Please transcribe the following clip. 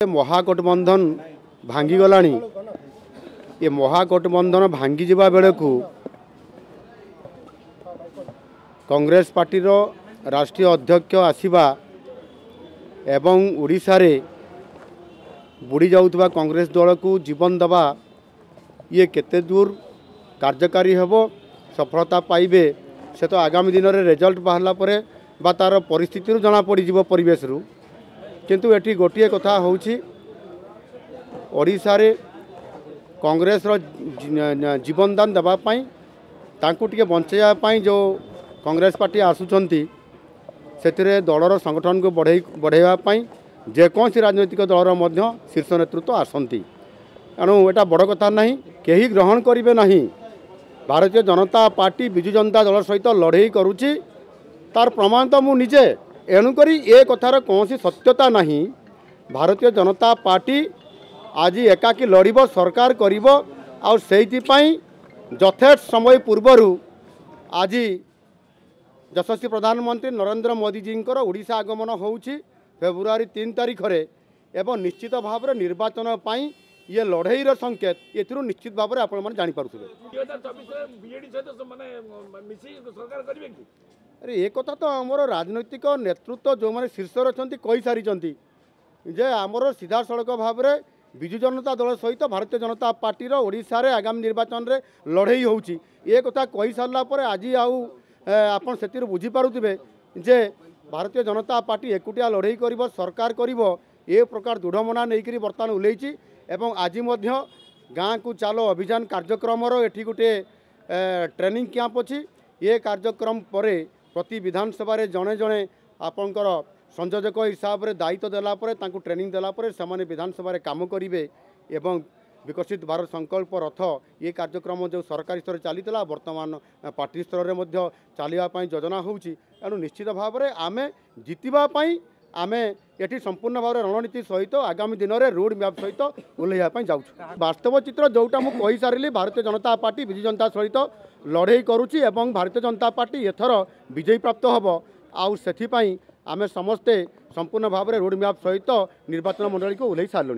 महागठबंधन भांगी गलानी ये महागठबंधन भांगी जिबा बेलकु कांग्रेस पार्टी रो राष्ट्रीय अध्यक्ष आसीबा एवं ओडिशा रे बुड़ी जाउतबा कांग्रेस दल को जीवन दबा ये केते दूर कार्यकारी हेबो सफलता पाइबे से तो आगामी दिन में रिजल्ट बाहरला परे बा तार परिस्थिति जना पड़ जीव परिवेश रु किंतु एटी गोटे कथा होउछि ओडिशा रे कांग्रेस रो जीवनदान देबा पई तांकु टिके बंचैया पई जो कांग्रेस पार्टी आसुचंती सेतिरे दलर संगठन को बढ़ाइबा पई जेकोसी राजनैतिक दलर मध्य शीर्ष नेतृत्व आसंती एणु एटा बड़ कथा नहीं केही ग्रहण करिवे नहीं। भारतीय जनता पार्टी विजु जनता दल सहित लड़े करुच्ची तार प्रमाण तो मु निजे एणुकरी ए कथार कौन सत्यता नहीं। भारतीय जनता पार्टी आज एकाकी लड़ब सरकार करिबो और सेइथिपाई यथेष्ट समय पूर्वर आज यशस्वी प्रधानमंत्री नरेंद्र मोदी जी ओडिशा आगमन होउछि फेब्रुआरी 3 तारिख रे एवं निश्चित भाव निर्वाचन पाई ये लड़ईर संकेत ये निश्चित भाव में आपण जानी पारुथिबे। अरे एक कथा तो आमर राजनैतिक नेतृत्व जो मैंने शीर्ष अच्छा कही सारी जे आमर सीधा सड़क भाव में विजु जनता दल सहित भारतीय जनता पार्टी ओडिशा रे आगामी निर्वाचन रे लड़ई होउछि ये कथा कही सारा पर आज आपन से बुझीपारुथिबे जे भारतीय जनता पार्टी एकुटिया लड़ई करिबो सरकार करिबो ए प्रकार दृढ़मना नहीं बर्तमान उल्लेछि एवं आज मध्य गाँ को चालो अभियान कार्यक्रम एठी गोटे ट्रेनिंग कैंप अच्छी ये कार्यक्रम पर प्रति विधानसभा जड़े जड़े आपणकर संयोजक हिसाब से दायित्व देलापर ट्रेनिंग देलापर से विधानसभा काम करेंगे एवं विकसित भारत संकल्प रथ ये कार्यक्रम जो सरकारी स्तर चलीला वर्तमान पार्टी स्तर में चलवाई योजना होणु निश्चित भाव में आम जितवाई आमे ये संपूर्ण भाव रणनीति सहित आगामी दिन में रोड मैप सहित ओह्लैवाई जाऊँ। वास्तव चित्र जोटा मुझे कही सारे भारतीय जनता पार्टी विजु जनता सहित लड़ई करुच्ची एवं भारतीय जनता पार्टी एथर विजयी प्राप्त हम आउ से आमे समस्ते संपूर्ण भाव में रोड मैप सहित निर्वाचन मंडली को ओह्लै सारूँ।